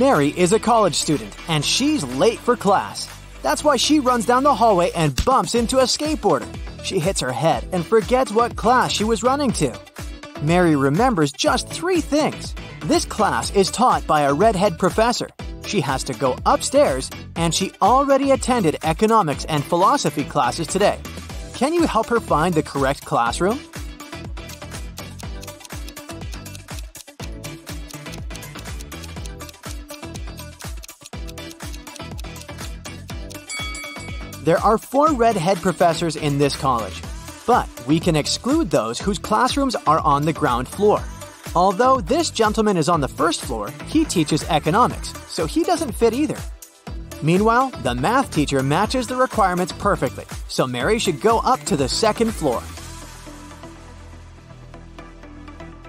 Mary is a college student, and she's late for class. That's why she runs down the hallway and bumps into a skateboarder. She hits her head and forgets what class she was running to. Mary remembers just 3 things. This class is taught by a redhead professor. She has to go upstairs, and she already attended economics and philosophy classes today. Can you help her find the correct classroom? There are 4 redhead professors in this college, but we can exclude those whose classrooms are on the ground floor. Although this gentleman is on the first floor, he teaches economics, so he doesn't fit either. Meanwhile, the math teacher matches the requirements perfectly, so Mary should go up to the second floor.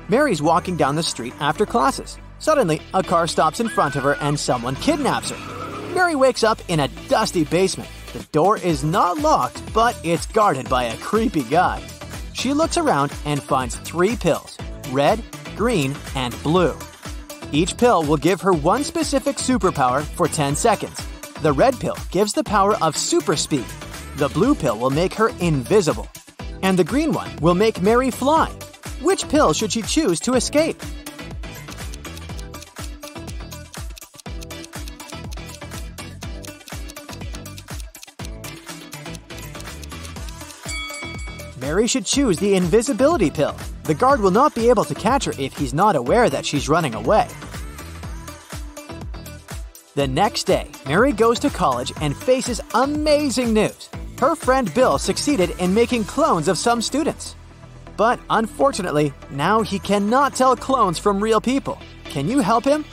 Mary's walking down the street after classes. Suddenly, a car stops in front of her and someone kidnaps her. Mary wakes up in a dusty basement. The door is not locked, but it's guarded by a creepy guy. She looks around and finds 3 pills: red, green, and blue. Each pill will give her one specific superpower for 10 seconds. The red pill gives the power of super speed. The blue pill will make her invisible. And the green one will make Mary fly. Which pill should she choose to escape? Mary should choose the invisibility pill. The guard will not be able to catch her if he's not aware that she's running away. The next day, Mary goes to college and faces amazing news. Her friend Bill succeeded in making clones of some students. But unfortunately, now he cannot tell clones from real people. Can you help him?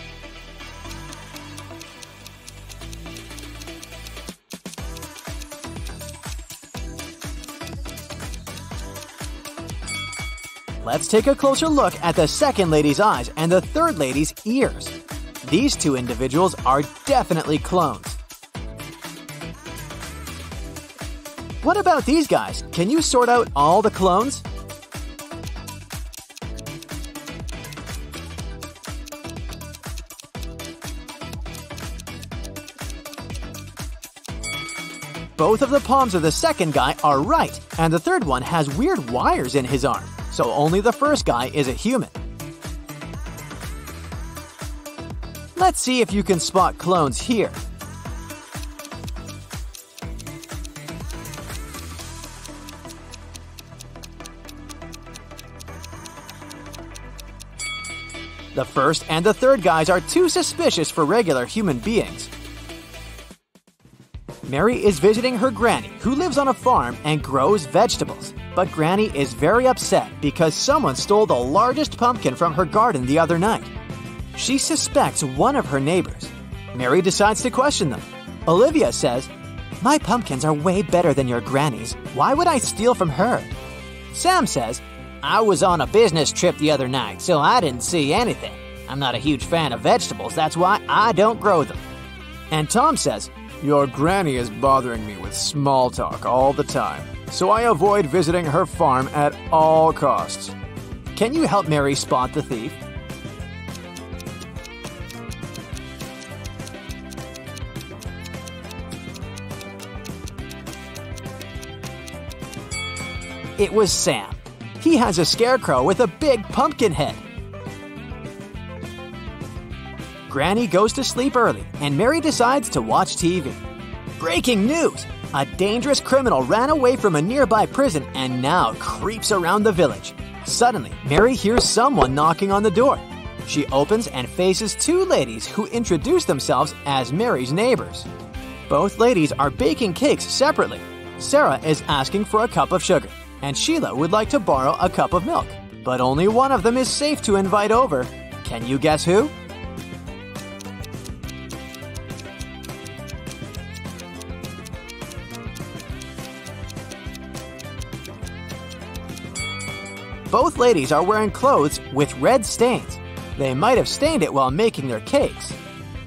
Let's take a closer look at the second lady's eyes and the third lady's ears. These 2 individuals are definitely clones. What about these guys? Can you sort out all the clones? Both of the palms of the second guy are right, and the third one has weird wires in his arm, so only the first guy is a human. Let's see if you can spot clones here. The first and the third guys are too suspicious for regular human beings. Mary is visiting her granny, who lives on a farm and grows vegetables. But Granny is very upset because someone stole the largest pumpkin from her garden the other night. She suspects one of her neighbors. Mary decides to question them. Olivia says, "My pumpkins are way better than your granny's. Why would I steal from her?" Sam says, "I was on a business trip the other night, so I didn't see anything. I'm not a huge fan of vegetables, that's why I don't grow them." And Tom says, "Your granny is bothering me with small talk all the time, so I avoid visiting her farm at all costs." Can you help Mary spot the thief? It was Sam. He has a scarecrow with a big pumpkin head. Granny goes to sleep early, and Mary decides to watch TV. Breaking news! A dangerous criminal ran away from a nearby prison and now creeps around the village. Suddenly, Mary hears someone knocking on the door. She opens and faces 2 ladies who introduce themselves as Mary's neighbors. Both ladies are baking cakes separately. Sarah is asking for a cup of sugar, and Sheila would like to borrow a cup of milk. But only one of them is safe to invite over. Can you guess who? Both ladies are wearing clothes with red stains. They might have stained it while making their cakes.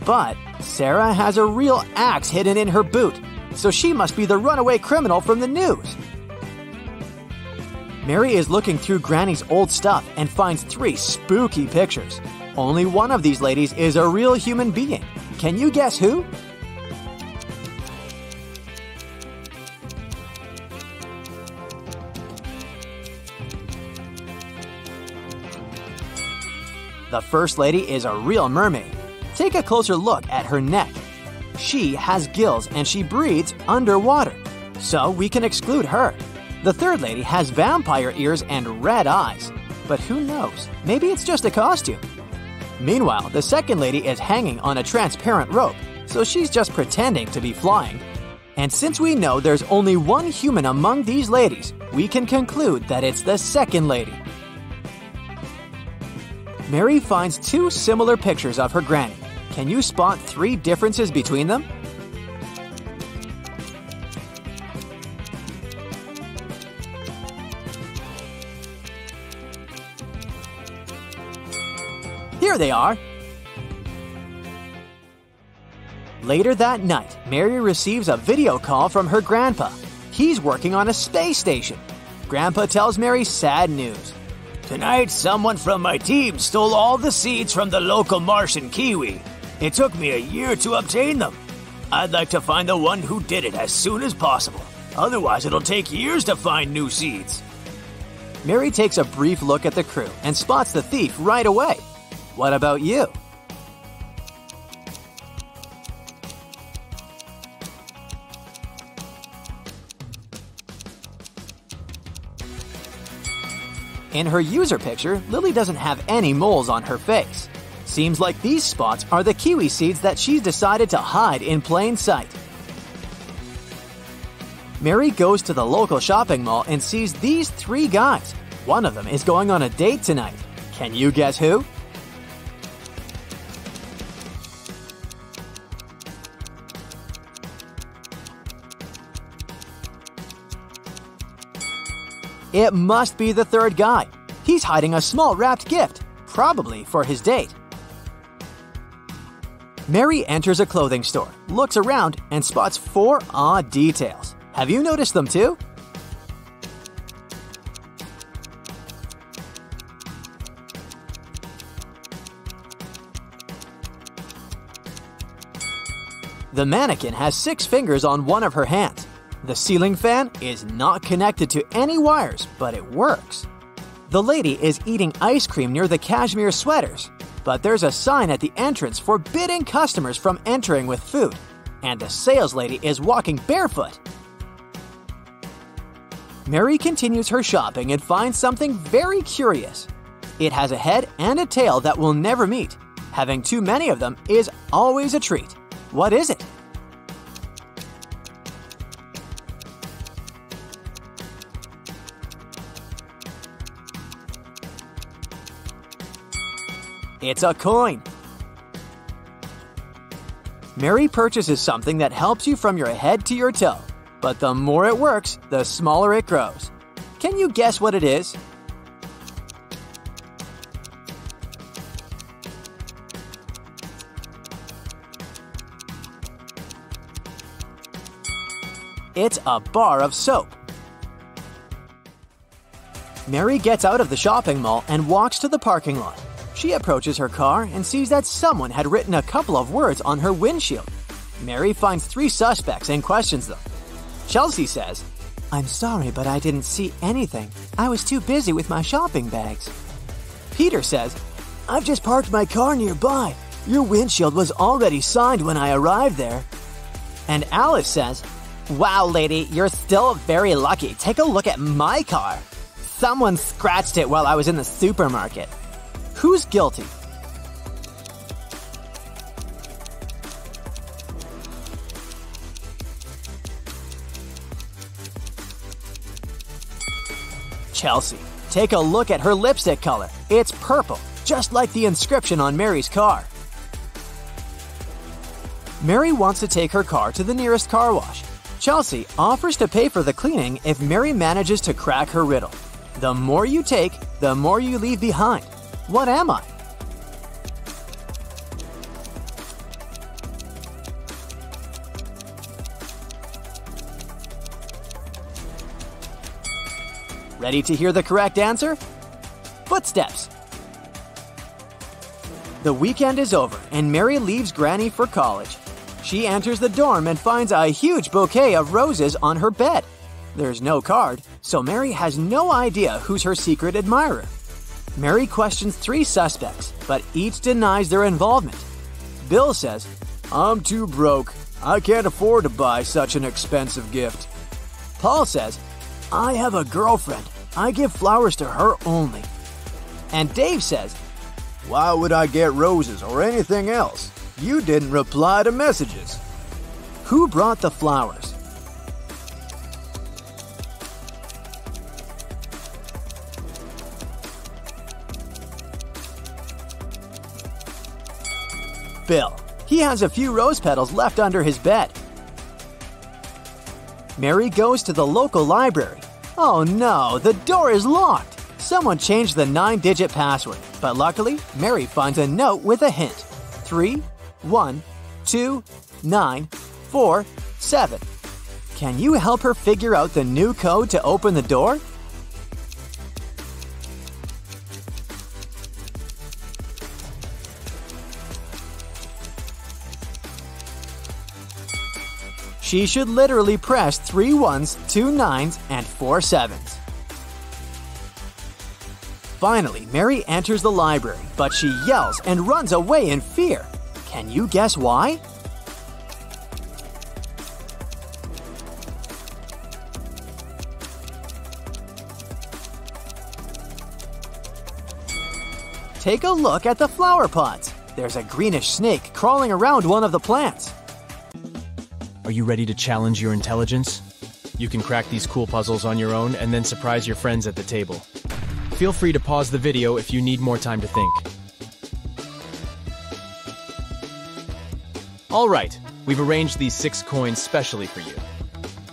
But Sarah has a real axe hidden in her boot, so she must be the runaway criminal from the news. Mary is looking through Granny's old stuff and finds 3 spooky pictures. Only one of these ladies is a real human being. Can you guess who? The first lady is a real mermaid. Take a closer look at her neck. She has gills and she breathes underwater, so we can exclude her. The third lady has vampire ears and red eyes, but who knows, maybe it's just a costume. Meanwhile, the second lady is hanging on a transparent rope, so she's just pretending to be flying. And since we know there's only one human among these ladies, we can conclude that it's the second lady. Mary finds two similar pictures of her granny. Can you spot three differences between them? Here they are! Later that night, Mary receives a video call from her grandpa. He's working on a space station. Grandpa tells Mary sad news. Tonight, someone from my team stole all the seeds from the local Martian kiwi. It took me a year to obtain them. I'd like to find the one who did it as soon as possible. Otherwise, it'll take years to find new seeds. Mary takes a brief look at the crew and spots the thief right away. What about you? In her user picture, Lily doesn't have any moles on her face. Seems like these spots are the kiwi seeds that she's decided to hide in plain sight. Mary goes to the local shopping mall and sees these three guys. One of them is going on a date tonight. Can you guess who? It must be the third guy. He's hiding a small wrapped gift, probably for his date. Mary enters a clothing store, looks around, and spots four odd details. Have you noticed them too? The mannequin has 6 fingers on one of her hands. The ceiling fan is not connected to any wires, but it works. The lady is eating ice cream near the cashmere sweaters, but there's a sign at the entrance forbidding customers from entering with food, and the sales lady is walking barefoot. Mary continues her shopping and finds something very curious. It has a head and a tail that will never meet. Having too many of them is always a treat. What is it? It's a coin. Mary purchases something that helps you from your head to your toe, but the more it works, the smaller it grows. Can you guess what it is? It's a bar of soap. Mary gets out of the shopping mall and walks to the parking lot. She approaches her car and sees that someone had written a couple of words on her windshield. Mary finds 3 suspects and questions them. Chelsea says, "I'm sorry, but I didn't see anything. I was too busy with my shopping bags." Peter says, "I've just parked my car nearby. Your windshield was already signed when I arrived there." And Alice says, "Wow, lady, you're still very lucky. Take a look at my car. Someone scratched it while I was in the supermarket." Who's guilty? Chelsea. Take a look at her lipstick color. It's purple, just like the inscription on Mary's car. Mary wants to take her car to the nearest car wash. Chelsea offers to pay for the cleaning if Mary manages to crack her riddle. The more you take, the more you leave behind. What am I? Ready to hear the correct answer? Footsteps. The weekend is over and Mary leaves Granny for college. She enters the dorm and finds a huge bouquet of roses on her bed. There's no card, so Mary has no idea who's her secret admirer. Mary questions 3 suspects, but each denies their involvement. Bill says, "I'm too broke. I can't afford to buy such an expensive gift." Paul says, "I have a girlfriend. I give flowers to her only." And Dave says, "Why would I get roses or anything else? You didn't reply to messages." Who brought the flowers? Bill. He has a few rose petals left under his bed. Mary goes to the local library. Oh no, the door is locked. Someone changed the 9-digit password, but luckily, Mary finds a note with a hint. 3, 1, 2, 9, 4, 7. Can you help her figure out the new code to open the door? She should literally press 3 1s, 2 9s, and 4 7s. Finally, Mary enters the library, but she yells and runs away in fear. Can you guess why? Take a look at the flower pots. There's a greenish snake crawling around one of the plants. Are you ready to challenge your intelligence? You can crack these cool puzzles on your own and then surprise your friends at the table. Feel free to pause the video if you need more time to think. Alright, we've arranged these 6 coins specially for you.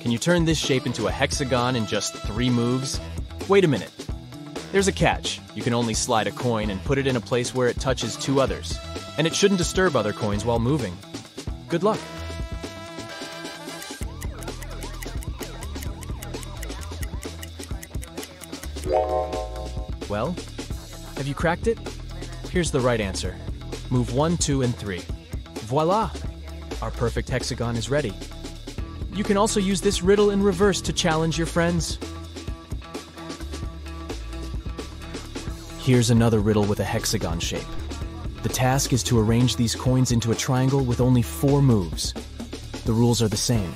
Can you turn this shape into a hexagon in just 3 moves? Wait a minute. There's a catch. You can only slide a coin and put it in a place where it touches 2 others. And it shouldn't disturb other coins while moving. Good luck. Well, have you cracked it? Here's the right answer. Move 1, 2, and 3. Voila! Our perfect hexagon is ready. You can also use this riddle in reverse to challenge your friends. Here's another riddle with a hexagon shape. The task is to arrange these coins into a triangle with only 4 moves. The rules are the same.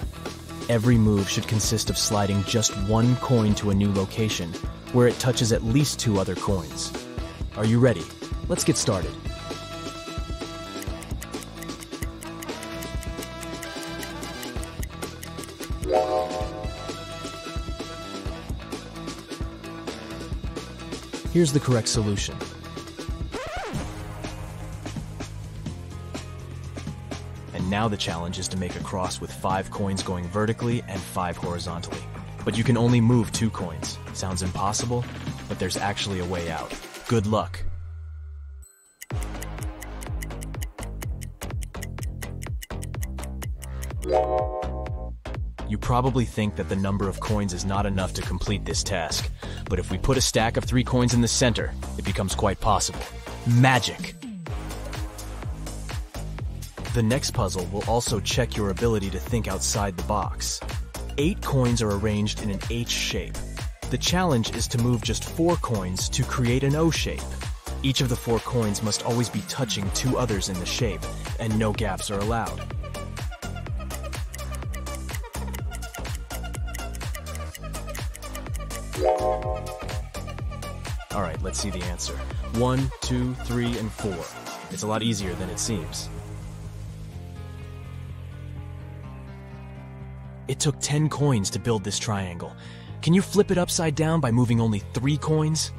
Every move should consist of sliding just 1 coin to a new location, where it touches at least 2 other coins. Are you ready? Let's get started. Here's the correct solution. And now the challenge is to make a cross with 5 coins going vertically and 5 horizontally. But you can only move 2 coins. Sounds impossible, but there's actually a way out. Good luck. You probably think that the number of coins is not enough to complete this task, but if we put a stack of 3 coins in the center, it becomes quite possible. Magic! The next puzzle will also check your ability to think outside the box. 8 coins are arranged in an H shape. The challenge is to move just 4 coins to create an O shape. Each of the 4 coins must always be touching 2 others in the shape, and no gaps are allowed. Alright, let's see the answer. 1, 2, 3, and 4. It's a lot easier than it seems. It took 10 coins to build this triangle. Can you flip it upside down by moving only 3 coins?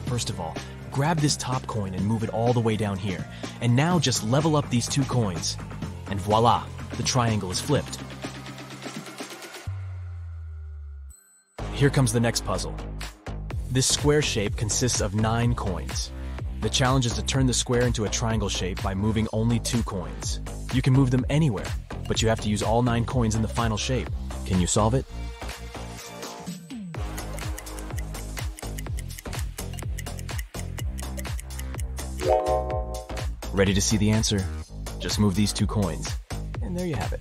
First of all, grab this top coin and move it all the way down here. And now just level up these 2 coins. And voila, the triangle is flipped. Here comes the next puzzle. This square shape consists of 9 coins. The challenge is to turn the square into a triangle shape by moving only 2 coins. You can move them anywhere, but you have to use all 9 coins in the final shape. Can you solve it? Ready to see the answer? Just move these 2 coins, and there you have it.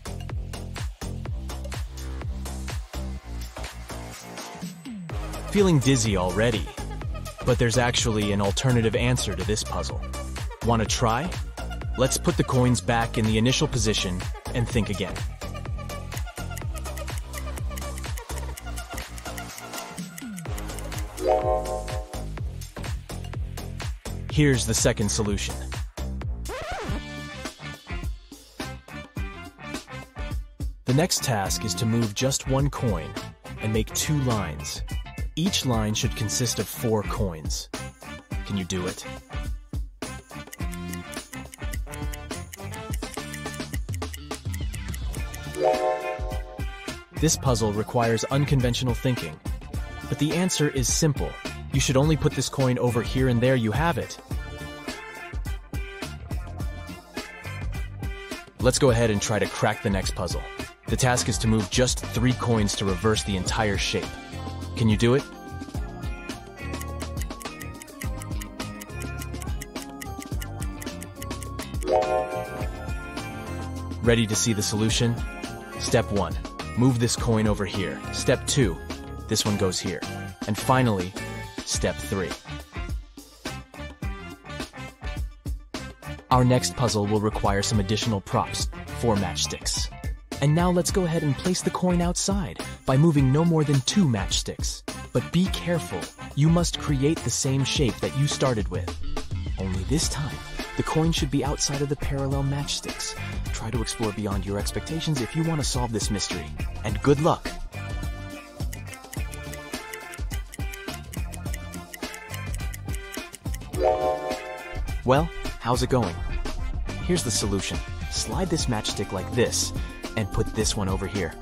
Feeling dizzy already? But there's actually an alternative answer to this puzzle. Want to try? Let's put the coins back in the initial position and think again. Here's the second solution. The next task is to move just 1 coin and make 2 lines. Each line should consist of 4 coins. Can you do it? This puzzle requires unconventional thinking, but the answer is simple. You should only put this coin over here and there you have it. Let's go ahead and try to crack the next puzzle. The task is to move just 3 coins to reverse the entire shape. Can you do it? Ready to see the solution? Step 1. Move this coin over here. Step 2. This one goes here. And finally, Step 3. Our next puzzle will require some additional props, 4 matchsticks. And now let's go ahead and place the coin outside by moving no more than 2 matchsticks. But be careful, you must create the same shape that you started with. Only this time, the coin should be outside of the parallel matchsticks. Try to explore beyond your expectations if you want to solve this mystery. And good luck! Well, how's it going? Here's the solution. Slide this matchstick like this, and put this one over here.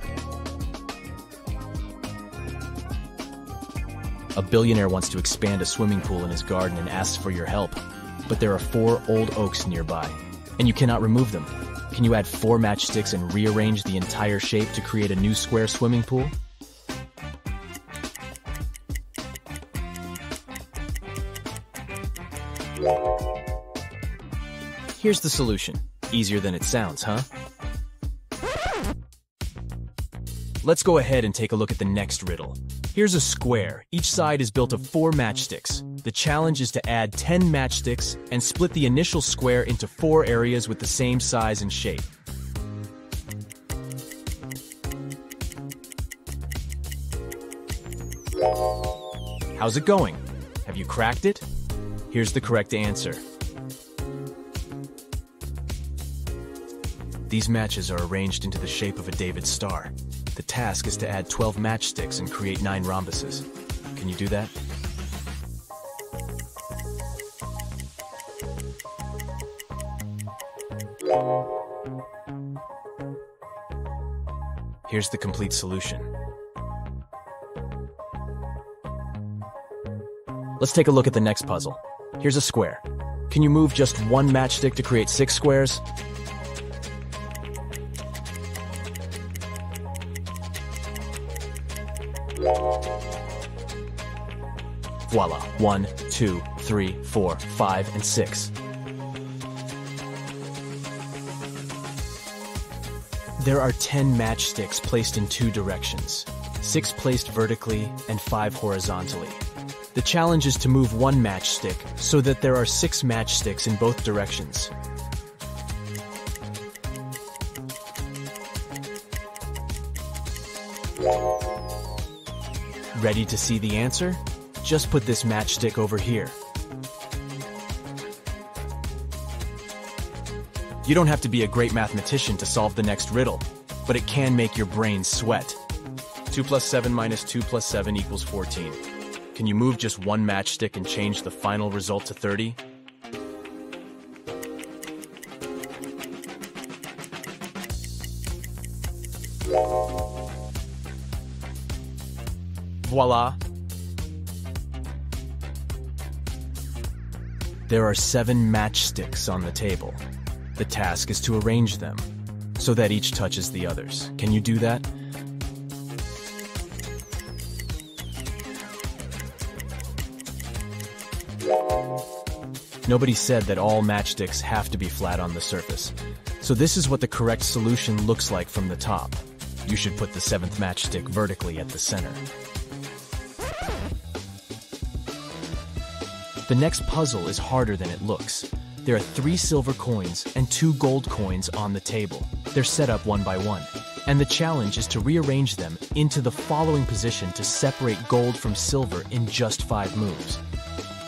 A billionaire wants to expand a swimming pool in his garden and asks for your help. But there are 4 old oaks nearby, and you cannot remove them. Can you add 4 matchsticks and rearrange the entire shape to create a new square swimming pool? Here's the solution. Easier than it sounds, huh? Let's go ahead and take a look at the next riddle. Here's a square. Each side is built of 4 matchsticks. The challenge is to add 10 matchsticks and split the initial square into 4 areas with the same size and shape. How's it going? Have you cracked it? Here's the correct answer. These matches are arranged into the shape of a David star. The task is to add 12 matchsticks and create 9 rhombuses. Can you do that? Here's the complete solution. Let's take a look at the next puzzle. Here's a square. Can you move just 1 matchstick to create 6 squares? Voila! 1, 2, 3, 4, 5, and 6. There are 10 matchsticks placed in 2 directions, 6 placed vertically and 5 horizontally. The challenge is to move 1 matchstick so that there are 6 matchsticks in both directions. Ready to see the answer? Just put this matchstick over here. You don't have to be a great mathematician to solve the next riddle, but it can make your brain sweat. 2 plus 7 minus 2 plus 7 equals 14. Can you move just 1 matchstick and change the final result to 30? Voila! There are 7 matchsticks on the table. The task is to arrange them so that each touches the others. Can you do that? Nobody said that all matchsticks have to be flat on the surface. So this is what the correct solution looks like from the top. You should put the 7th matchstick vertically at the center. The next puzzle is harder than it looks. There are 3 silver coins and 2 gold coins on the table. They're set up one by one. And the challenge is to rearrange them into the following position to separate gold from silver in just 5 moves.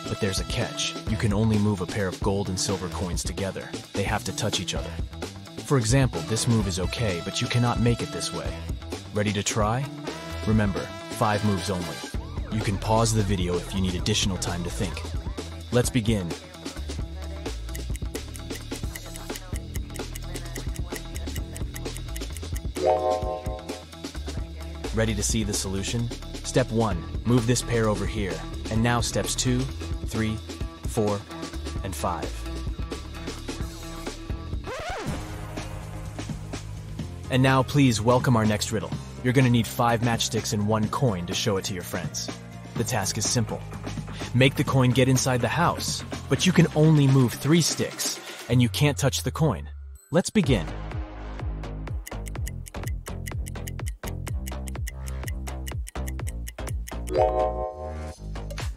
But there's a catch. You can only move a pair of gold and silver coins together. They have to touch each other. For example, this move is okay, but you cannot make it this way. Ready to try? Remember, 5 moves only. You can pause the video if you need additional time to think. Let's begin. Ready to see the solution? Step 1, move this pair over here. And now steps 2, 3, 4, and 5. And now please welcome our next riddle. You're gonna need 5 matchsticks and 1 coin to show it to your friends. The task is simple. Make the coin get inside the house, but you can only move 3 sticks, and you can't touch the coin. Let's begin.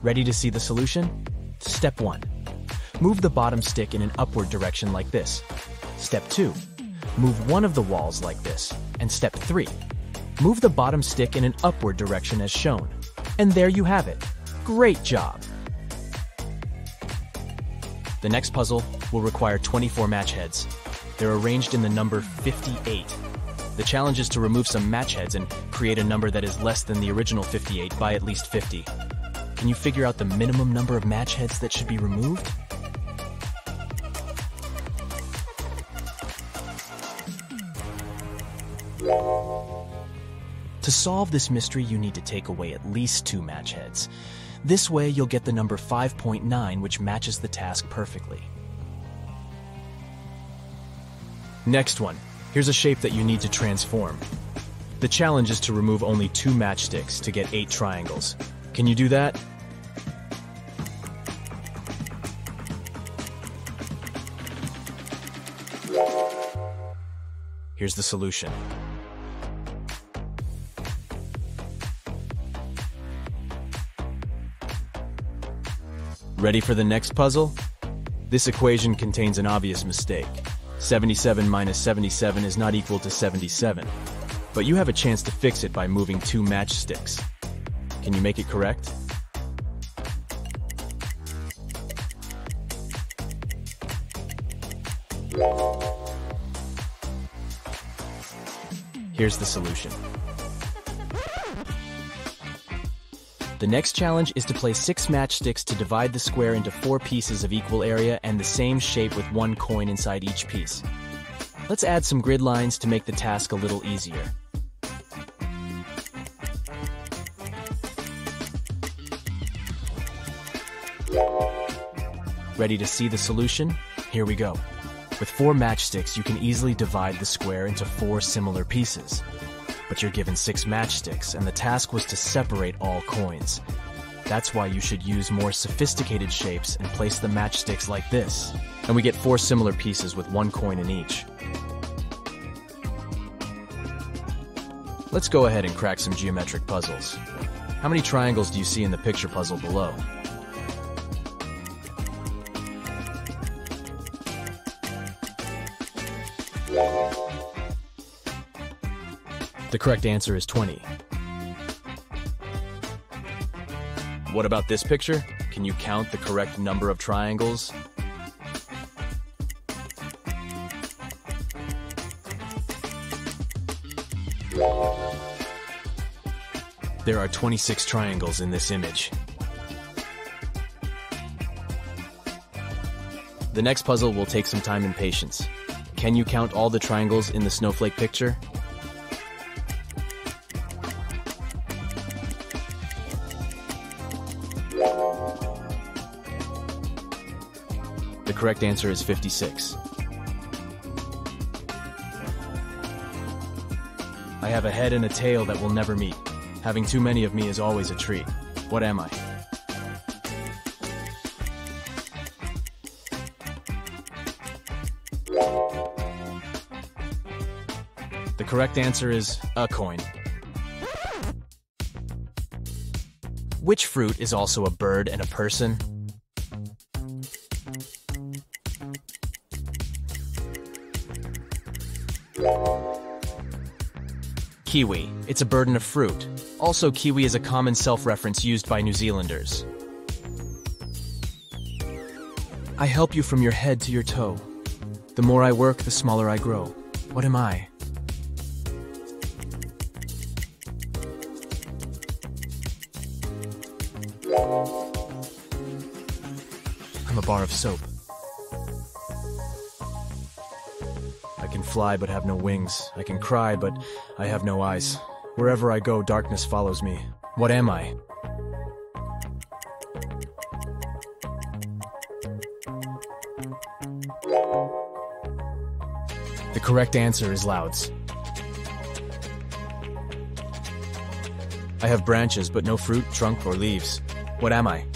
Ready to see the solution? Step 1. Move the bottom stick in an upward direction like this. Step 2. Move one of the walls like this. And step 3. Move the bottom stick in an upward direction as shown. And there you have it. Great job! The next puzzle will require 24 match heads. They're arranged in the number 58. The challenge is to remove some match heads and create a number that is less than the original 58 by at least 50. Can you figure out the minimum number of match heads that should be removed? To solve this mystery, you need to take away at least 2 match heads. This way, you'll get the number 5.9, which matches the task perfectly. Next one. Here's a shape that you need to transform. The challenge is to remove only 2 matchsticks to get 8 triangles. Can you do that? Here's the solution. Ready for the next puzzle? This equation contains an obvious mistake. 77 minus 77 is not equal to 77. But you have a chance to fix it by moving 2 matchsticks. Can you make it correct? Here's the solution. The next challenge is to place 6 matchsticks to divide the square into 4 pieces of equal area and the same shape with 1 coin inside each piece. Let's add some grid lines to make the task a little easier. Ready to see the solution? Here we go. With 4 matchsticks, you can easily divide the square into 4 similar pieces. But you're given 6 matchsticks, and the task was to separate all coins. That's why you should use more sophisticated shapes and place the matchsticks like this. And we get 4 similar pieces with 1 coin in each. Let's go ahead and crack some geometric puzzles. How many triangles do you see in the picture puzzle below? The correct answer is 20. What about this picture? Can you count the correct number of triangles? There are 26 triangles in this image. The next puzzle will take some time and patience. Can you count all the triangles in the snowflake picture? The correct answer is 56. I have a head and a tail that will never meet. Having too many of me is always a treat. What am I? The correct answer is a coin. Which fruit is also a bird and a person? Kiwi. It's a bird and a fruit. Also, kiwi is a common self-reference used by New Zealanders. I help you from your head to your toe. The more I work, the smaller I grow. What am I? I'm a bar of soap. I can fly but have no wings. I can cry but I have no eyes. Wherever I go, darkness follows me. What am I? The correct answer is louds. I have branches but no fruit, trunk, or leaves. What am I?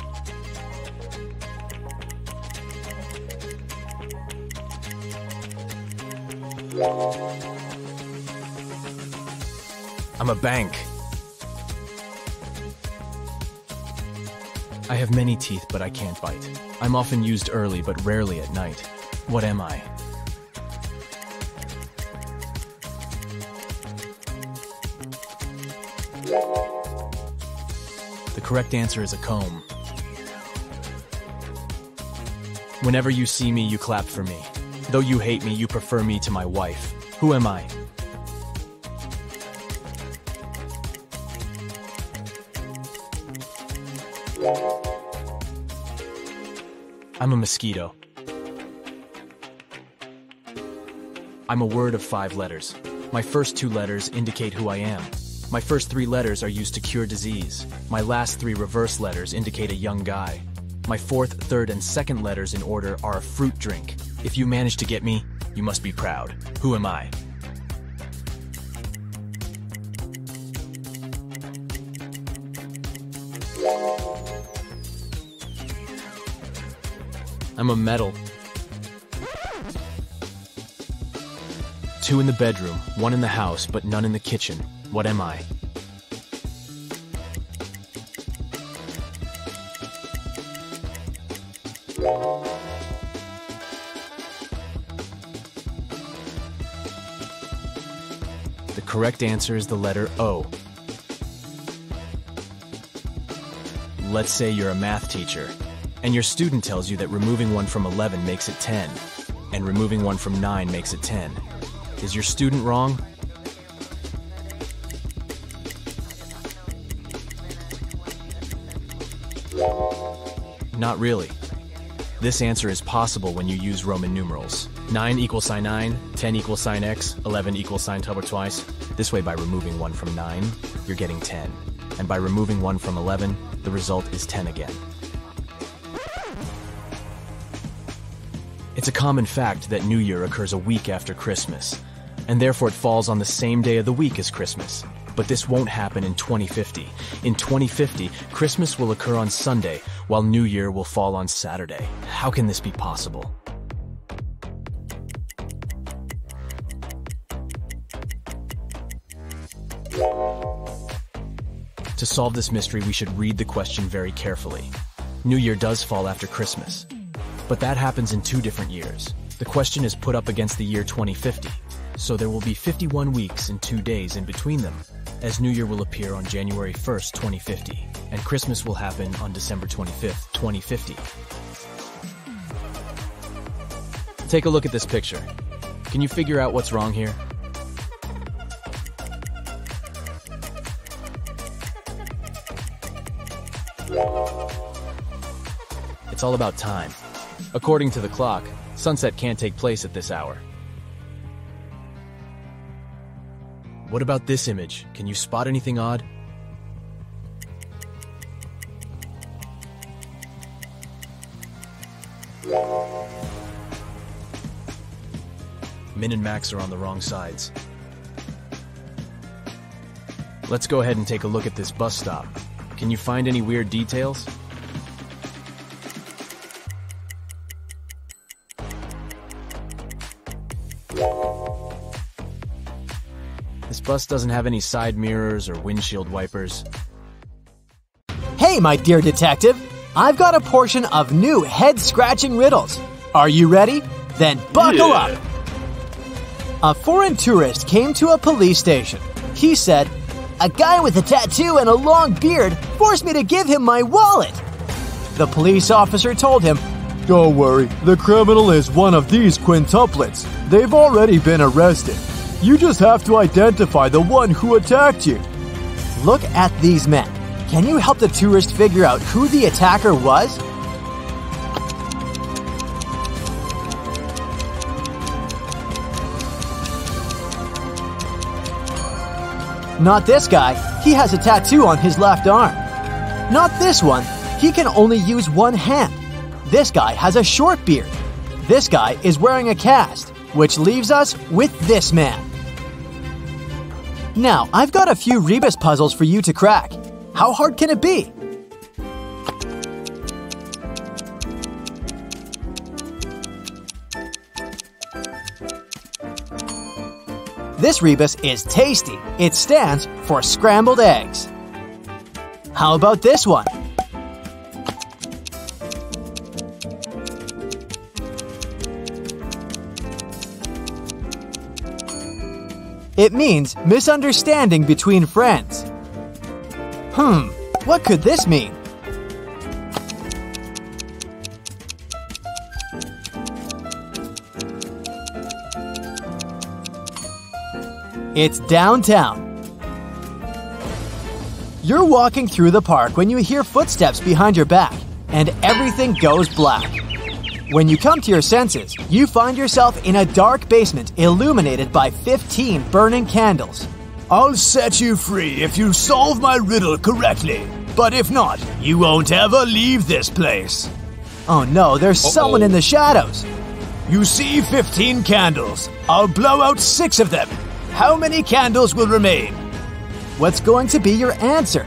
I'm a bank. I have many teeth, but I can't bite. I'm often used early, but rarely at night. What am I? The correct answer is a comb. Whenever you see me, you clap for me. Though you hate me, you prefer me to my wife. Who am I? I'm a mosquito. I'm a word of 5 letters. My first 2 letters indicate who I am. My first 3 letters are used to cure disease. My last 3 reverse letters indicate a young guy. My 4th, 3rd, and 2nd letters in order are a fruit drink. If you manage to get me, you must be proud. Who am I? I'm a medal. 2 in the bedroom, 1 in the house, but none in the kitchen. What am I? The correct answer is the letter O. Let's say you're a math teacher, and your student tells you that removing 1 from 11 makes it 10, and removing 1 from 9 makes it 10. Is your student wrong? Not really. This answer is possible when you use Roman numerals. 9 equals sine 9, 10 equals sine x, 11 equals sine double twice. This way, by removing 1 from 9, you're getting 10. And by removing 1 from 11, the result is 10 again. It's a common fact that New Year occurs a week after Christmas, and therefore it falls on the same day of the week as Christmas. But this won't happen in 2050. In 2050, Christmas will occur on Sunday, while New Year will fall on Saturday. How can this be possible? To solve this mystery, we should read the question very carefully. New Year does fall after Christmas, but that happens in 2 different years. The question is put up against the year 2050, so there will be 51 weeks and 2 days in between them, as New Year will appear on January 1st, 2050, and Christmas will happen on December 25th, 2050. Take a look at this picture. Can you figure out what's wrong here? It's all about time. According to the clock, sunset can't take place at this hour. What about this image? Can you spot anything odd? Min and max are on the wrong sides. Let's go ahead and take a look at this bus stop. Can you find any weird details? Bus doesn't have any side mirrors or windshield wipers. Hey, my dear detective! I've got a portion of new head-scratching riddles. Are you ready? Then buckle up! A foreign tourist came to a police station. He said, "A guy with a tattoo and a long beard forced me to give him my wallet." The police officer told him, "Don't worry, the criminal is one of these quintuplets. They've already been arrested. You just have to identify the one who attacked you." Look at these men. Can you help the tourist figure out who the attacker was? Not this guy. He has a tattoo on his left arm. Not this one. He can only use one hand. This guy has a short beard. This guy is wearing a cast, which leaves us with this man. Now, I've got a few rebus puzzles for you to crack. How hard can it be? This rebus is tasty. It stands for scrambled eggs. How about this one? It means misunderstanding between friends. What could this mean? It's downtown. You're walking through the park when you hear footsteps behind your back, and everything goes black. When you come to your senses, you find yourself in a dark basement illuminated by 15 burning candles. I'll set you free if you solve my riddle correctly. But if not, you won't ever leave this place. Oh no, there's someone in the shadows. You see 15 candles. I'll blow out 6 of them. How many candles will remain? What's going to be your answer?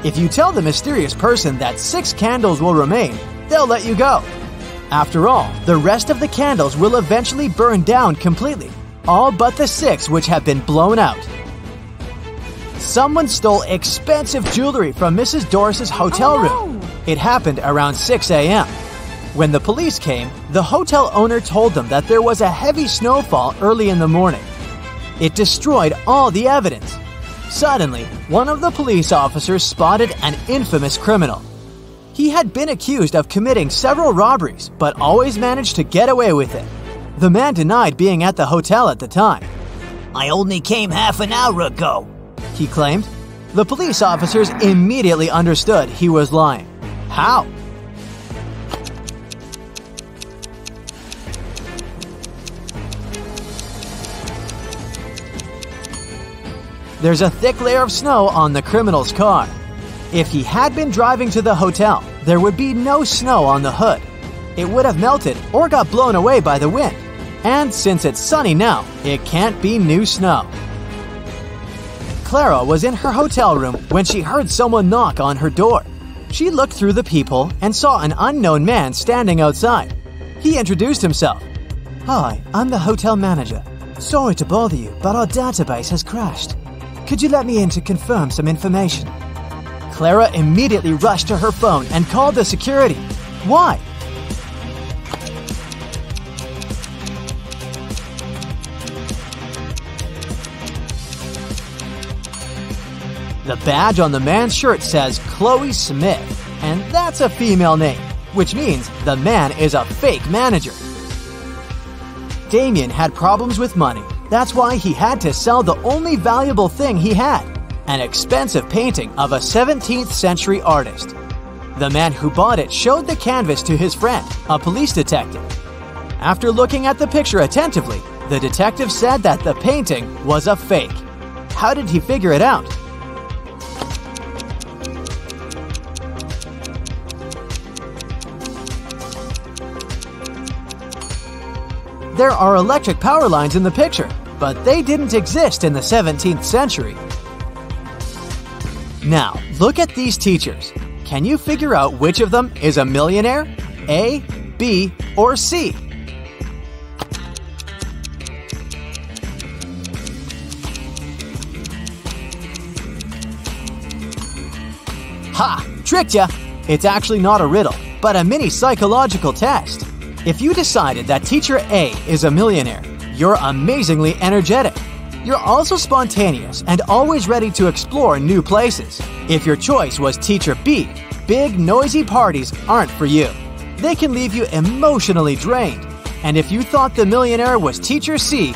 If you tell the mysterious person that 6 candles will remain, they'll let you go. After all, the rest of the candles will eventually burn down completely, all but the 6 which have been blown out. Someone stole expensive jewelry from Mrs. Doris's hotel room. It happened around 6 a.m. When the police came, the hotel owner told them that there was a heavy snowfall early in the morning. It destroyed all the evidence. Suddenly, one of the police officers spotted an infamous criminal. He had been accused of committing several robberies, but always managed to get away with it. The man denied being at the hotel at the time. "I only came half an hour ago," he claimed. The police officers immediately understood he was lying. How? There's a thick layer of snow on the criminal's car. If he had been driving to the hotel, there would be no snow on the hood. It would have melted or got blown away by the wind. And since it's sunny now, it can't be new snow. Clara was in her hotel room when she heard someone knock on her door. She looked through the peephole and saw an unknown man standing outside. He introduced himself. "Hi, I'm the hotel manager. Sorry to bother you, but our database has crashed. Could you let me in to confirm some information?" Clara immediately rushed to her phone and called the security. Why? The badge on the man's shirt says Chloe Smith, and that's a female name, which means the man is a fake manager. Damien had problems with money. That's why he had to sell the only valuable thing he had, an expensive painting of a 17th century artist. The man who bought it showed the canvas to his friend, a police detective. After looking at the picture attentively, the detective said that the painting was a fake. How did he figure it out? There are electric power lines in the picture, but they didn't exist in the 17th century. Now, look at these teachers. Can you figure out which of them is a millionaire? A, B, or C? Ha! Tricked ya! It's actually not a riddle, but a mini psychological test. If you decided that teacher A is a millionaire, you're amazingly energetic. You're also spontaneous and always ready to explore new places. If your choice was teacher B, big noisy parties aren't for you. They can leave you emotionally drained. And if you thought the millionaire was teacher C,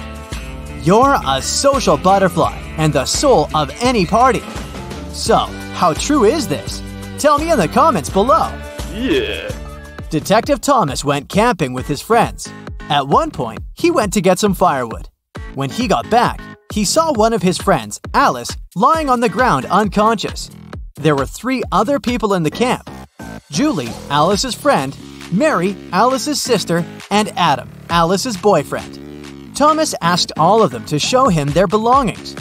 you're a social butterfly and the soul of any party. So, how true is this? Tell me in the comments below. Yeah. Detective Thomas went camping with his friends. At one point, he went to get some firewood. When he got back, he saw one of his friends, Alice, lying on the ground unconscious. There were 3 other people in the camp: Julie, Alice's friend, Mary, Alice's sister, and Adam, Alice's boyfriend. Thomas asked all of them to show him their belongings.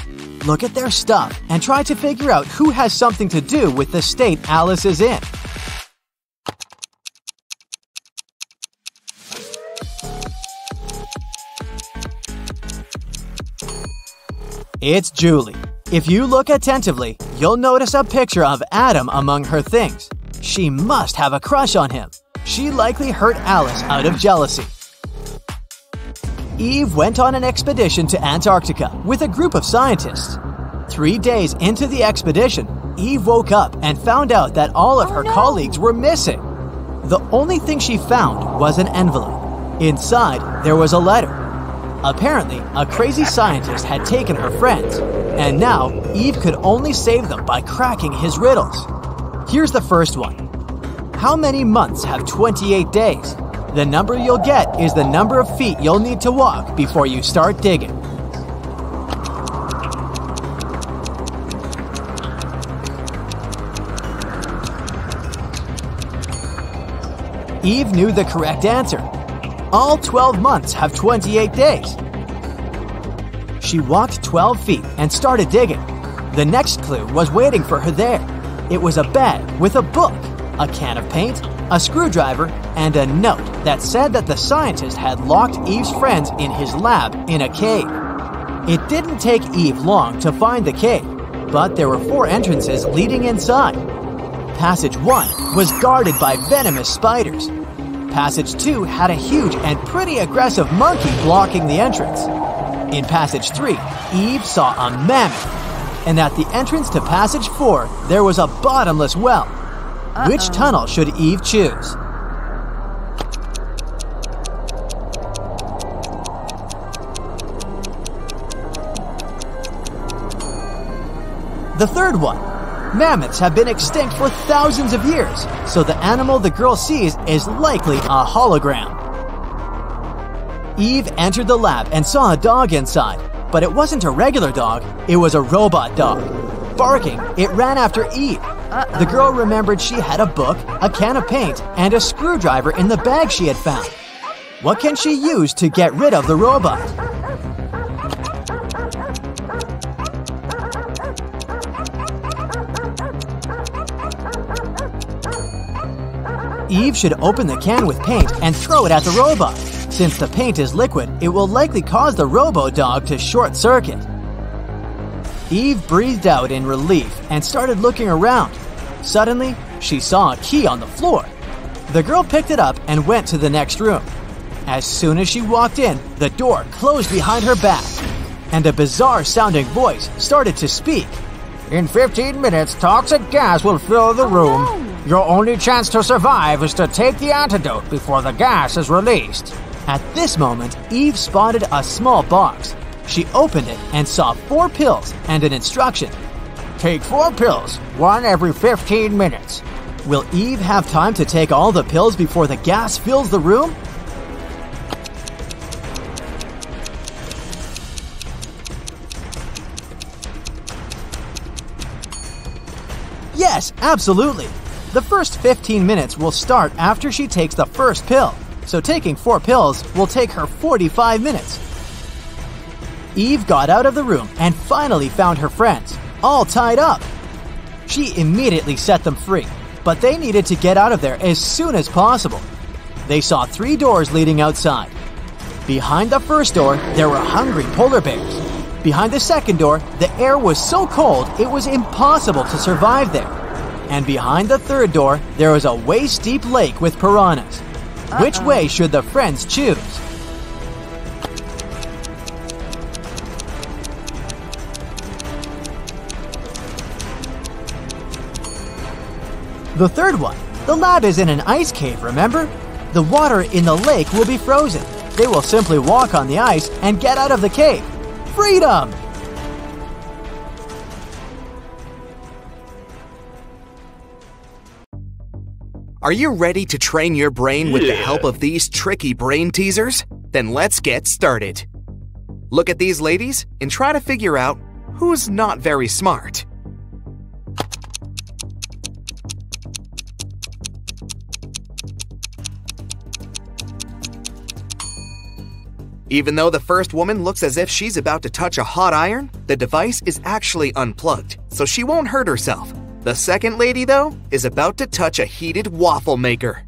Look at their stuff and try to figure out who has something to do with the state Alice is in. It's Julie. If you look attentively, you'll notice a picture of Adam among her things. She must have a crush on him. She likely hurt Alice out of jealousy. Eve went on an expedition to Antarctica with a group of scientists. 3 days into the expedition, Eve woke up and found out that all of her colleagues were missing. The only thing she found was an envelope. Inside, there was a letter. Apparently, a crazy scientist had taken her friends, and now Eve could only save them by cracking his riddles. Here's the first one. How many months have 28 days? The number you'll get is the number of feet you'll need to walk before you start digging. Eve knew the correct answer. All 12 months have 28 days. She walked 12 feet and started digging. The next clue was waiting for her there. It was a bag with a book, a can of paint, a screwdriver, and a note that said that the scientist had locked Eve's friends in his lab in a cave. It didn't take Eve long to find the cave, but there were 4 entrances leading inside. Passage 1 was guarded by venomous spiders. Passage 2 had a huge and pretty aggressive monkey blocking the entrance. In Passage 3, Eve saw a mammoth. And at the entrance to Passage 4, there was a bottomless well. Which tunnel should Eve choose? The third one. Mammoths have been extinct for thousands of years, so the animal the girl sees is likely a hologram. Eve entered the lab and saw a dog inside, but it wasn't a regular dog, it was a robot dog. Barking, it ran after Eve. The girl remembered she had a book, a can of paint, and a screwdriver in the bag she had found. What can she use to get rid of the robot? Eve should open the can with paint and throw it at the robot. Since the paint is liquid, it will likely cause the robo-dog to short-circuit. Eve breathed out in relief and started looking around. Suddenly, she saw a key on the floor. The girl picked it up and went to the next room. As soon as she walked in, the door closed behind her back, and a bizarre-sounding voice started to speak. In 15 minutes, toxic gas will fill the room. Your only chance to survive is to take the antidote before the gas is released. At this moment, Eve spotted a small box. She opened it and saw 4 pills and an instruction. Take 4 pills, 1 every 15 minutes. Will Eve have time to take all the pills before the gas fills the room? Yes, absolutely. The first 15 minutes will start after she takes the first pill, so taking 4 pills will take her 45 minutes. Eve got out of the room and finally found her friends, all tied up. She immediately set them free. but they needed to get out of there as soon as possible. They saw 3 doors leading outside. Behind the first door, there were hungry polar bears. Behind the second door, the air was so cold it was impossible to survive there. And behind the third door, there was a waist-deep lake with piranhas. Which way should the friends choose? The third one. The lab is in an ice cave, remember? The water in the lake will be frozen. They will simply walk on the ice and get out of the cave. Freedom! Are you ready to train your brain with the help of these tricky brain teasers? Then let's get started. Look at these ladies and try to figure out who's not very smart. Even though the first woman looks as if she's about to touch a hot iron, the device is actually unplugged, so she won't hurt herself. The second lady, though, is about to touch a heated waffle maker.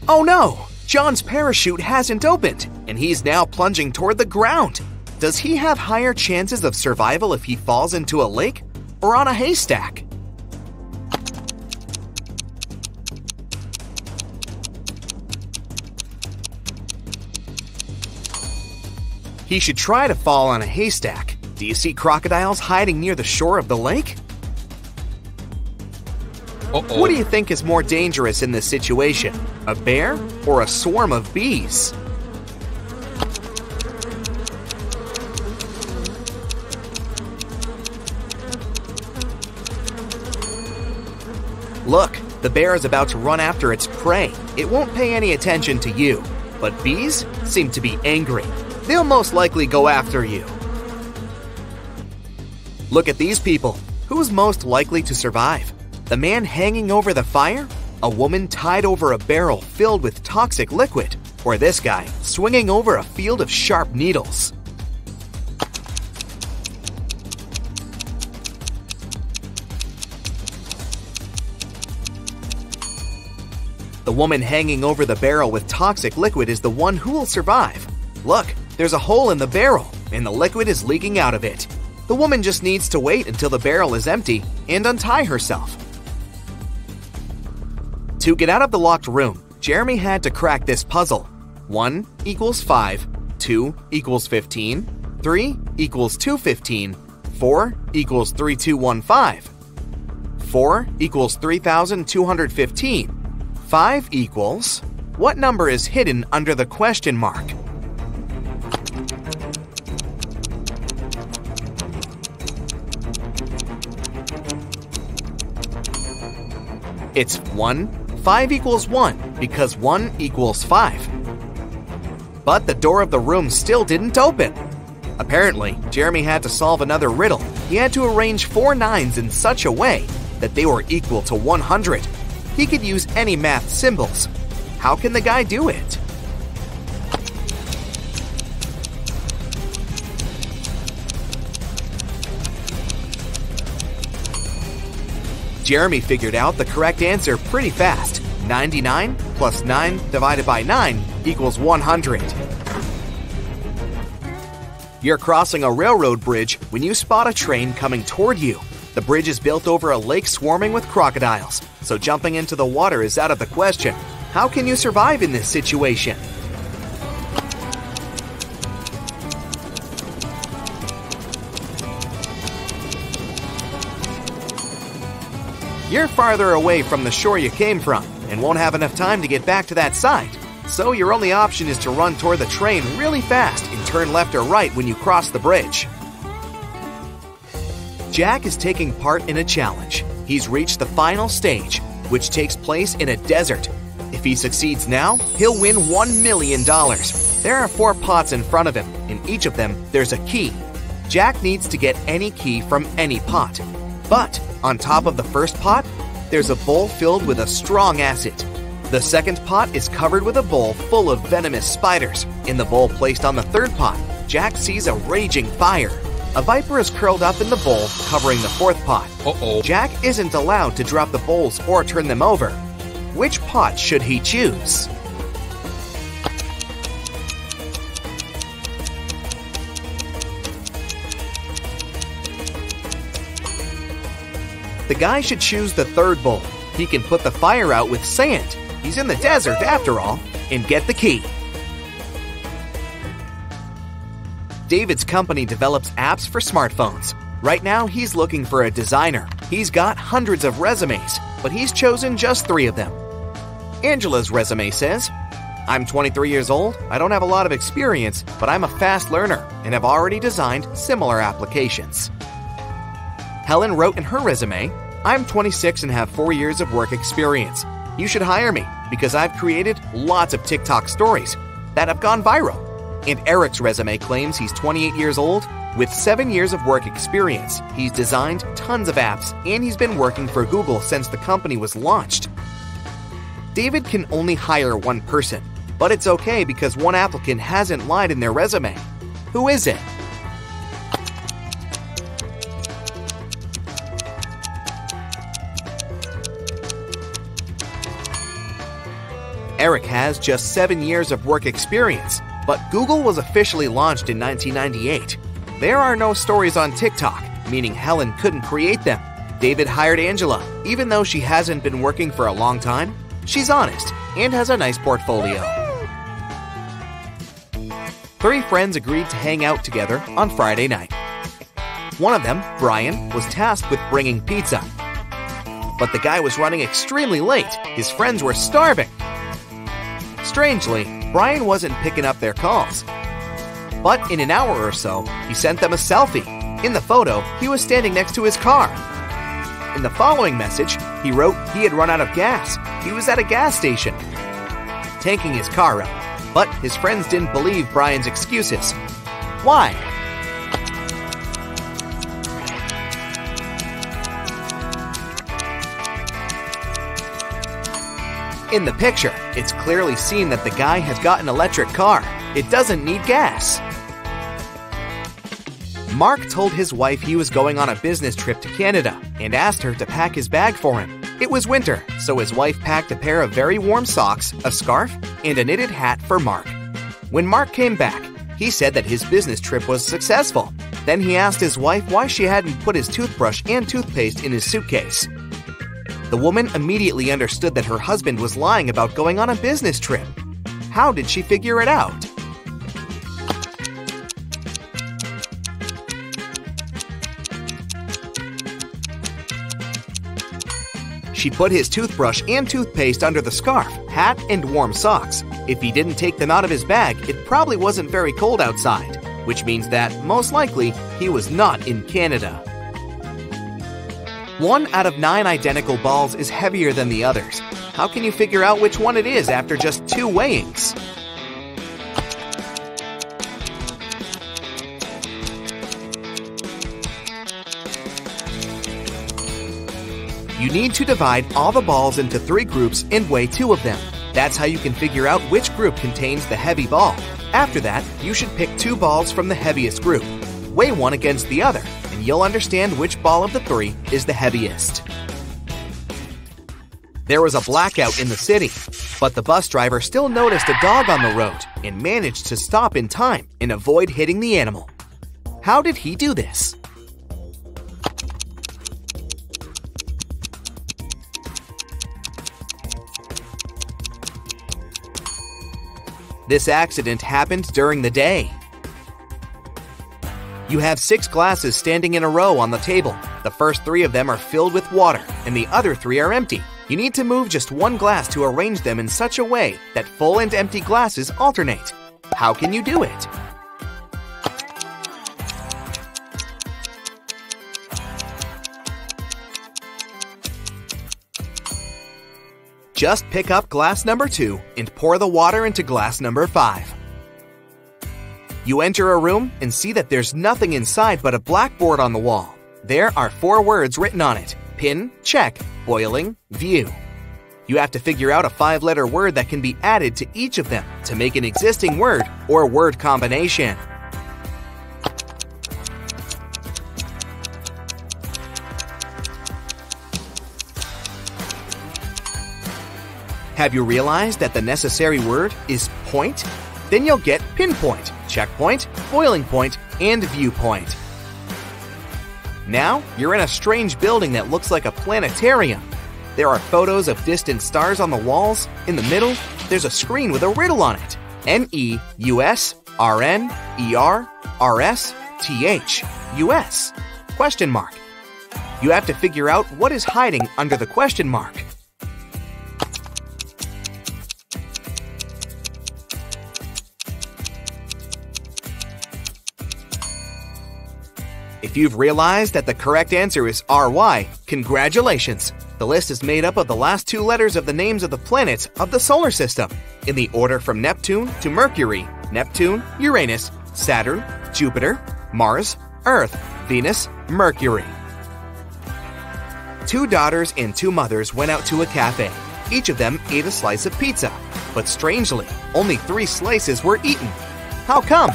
Oh no! John's parachute hasn't opened, and he's now plunging toward the ground. Does he have higher chances of survival if he falls into a lake or on a haystack? He should try to fall on a haystack. Do you see crocodiles hiding near the shore of the lake? What do you think is more dangerous in this situation? A bear or a swarm of bees? Look, the bear is about to run after its prey. It won't pay any attention to you. But bees seem to be angry. They'll most likely go after you. Look at these people. Who's most likely to survive? The man hanging over the fire? A woman tied over a barrel filled with toxic liquid? Or this guy swinging over a field of sharp needles? The woman hanging over the barrel with toxic liquid is the one who will survive. Look, there's a hole in the barrel, and the liquid is leaking out of it. The woman just needs to wait until the barrel is empty and untie herself. To get out of the locked room, Jeremy had to crack this puzzle. 1 equals 5, 2 equals 15, 3 equals 215, 4 equals 3215, 4 equals 3215, 5 equals... What number is hidden under the question mark? It's 1. 5 equals 1 because 1 equals 5. But the door of the room still didn't open. Apparently, Jeremy had to solve another riddle. He had to arrange 4 9s in such a way that they were equal to 100. He could use any math symbols. How can the guy do it? Jeremy figured out the correct answer pretty fast. 99 plus 9 divided by 9 equals 100. You're crossing a railroad bridge when you spot a train coming toward you. The bridge is built over a lake swarming with crocodiles, so jumping into the water is out of the question. How can you survive in this situation? You're farther away from the shore you came from and won't have enough time to get back to that side. So your only option is to run toward the train really fast and turn left or right when you cross the bridge. Jack is taking part in a challenge. He's reached the final stage, which takes place in a desert. If he succeeds now, he'll win $1 million. There are 4 pots in front of him. In each of them, there's a key. Jack needs to get any key from any pot. But on top of the first pot, there's a bowl filled with a strong acid. The second pot is covered with a bowl full of venomous spiders. In the bowl placed on the third pot, Jack sees a raging fire. A viper is curled up in the bowl, covering the fourth pot. Jack isn't allowed to drop the bowls or turn them over. Which pot should he choose? The guy should choose the third bowl. He can put the fire out with sand. He's in the desert after all, and get the key. David's company develops apps for smartphones. Right now, he's looking for a designer. He's got hundreds of resumes, but he's chosen just 3 of them. Angela's resume says, "I'm 23 years old, I don't have a lot of experience, but I'm a fast learner and have already designed similar applications." Helen wrote in her resume, "I'm 26 and have 4 years of work experience. You should hire me because I've created lots of TikTok stories that have gone viral." And Eric's resume claims he's 28 years old with 7 years of work experience. He's designed tons of apps and he's been working for Google since the company was launched. David can only hire one person, but it's okay because one applicant hasn't lied in their resume. Who is it? Eric has just 7 years of work experience, but Google was officially launched in 1998. There are no stories on TikTok, meaning Helen couldn't create them. David hired Angela. Even though she hasn't been working for a long time, she's honest and has a nice portfolio. 3 friends agreed to hang out together on Friday night. One of them, Brian, was tasked with bringing pizza. But the guy was running extremely late. His friends were starving. Strangely, Brian wasn't picking up their calls. But in an hour or so, he sent them a selfie. In the photo, he was standing next to his car. In the following message, he wrote he had run out of gas. He was at a gas station, tanking his car up. But his friends didn't believe Brian's excuses. Why? In the picture, it's clearly seen that the guy has got an electric car. It doesn't need gas. Mark told his wife he was going on a business trip to Canada and asked her to pack his bag for him. It was winter, so his wife packed a pair of very warm socks, a scarf, and a knitted hat for Mark. When Mark came back, he said that his business trip was successful. Then he asked his wife why she hadn't put his toothbrush and toothpaste in his suitcase. The woman immediately understood that her husband was lying about going on a business trip. How did she figure it out? She put his toothbrush and toothpaste under the scarf, hat, and warm socks. If he didn't take them out of his bag, it probably wasn't very cold outside, which means that, most likely, he was not in Canada. 1 out of 9 identical balls is heavier than the others. How can you figure out which one it is after just 2 weighings? You need to divide all the balls into 3 groups and weigh 2 of them. That's how you can figure out which group contains the heavy ball. After that, you should pick 2 balls from the heaviest group. Weigh one against the other, and you'll understand which ball of the 3 is the heaviest. There was a blackout in the city, but the bus driver still noticed a dog on the road and managed to stop in time and avoid hitting the animal. How did he do this? This accident happened during the day. You have 6 glasses standing in a row on the table. The first 3 of them are filled with water, and the other 3 are empty. You need to move just 1 glass to arrange them in such a way that full and empty glasses alternate. How can you do it? Just pick up glass number 2 and pour the water into glass number 5. You enter a room and see that there's nothing inside but a blackboard on the wall. There are 4 words written on it: pin, check, boiling, view. You have to figure out a 5-letter word that can be added to each of them to make an existing word or word combination. Have you realized that the necessary word is point? Then you'll get pinpoint, checkpoint, boiling point, and viewpoint. Now, you're in a strange building that looks like a planetarium. There are photos of distant stars on the walls. In the middle, there's a screen with a riddle on it. NEUSRNERRSTH question mark. You have to figure out what is hiding under the question mark. If you've realized that the correct answer is RY, congratulations! The list is made up of the last 2 letters of the names of the planets of the solar system, in the order from Neptune to Mercury, Neptune, Uranus, Saturn, Jupiter, Mars, Earth, Venus, Mercury. 2 daughters and 2 mothers went out to a cafe. Each of them ate a slice of pizza, but strangely, only 3 slices were eaten. How come?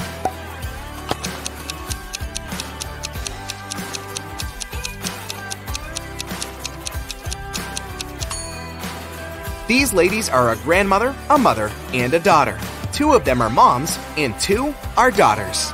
These ladies are a grandmother, a mother, and a daughter. 2 of them are moms, and 2 are daughters.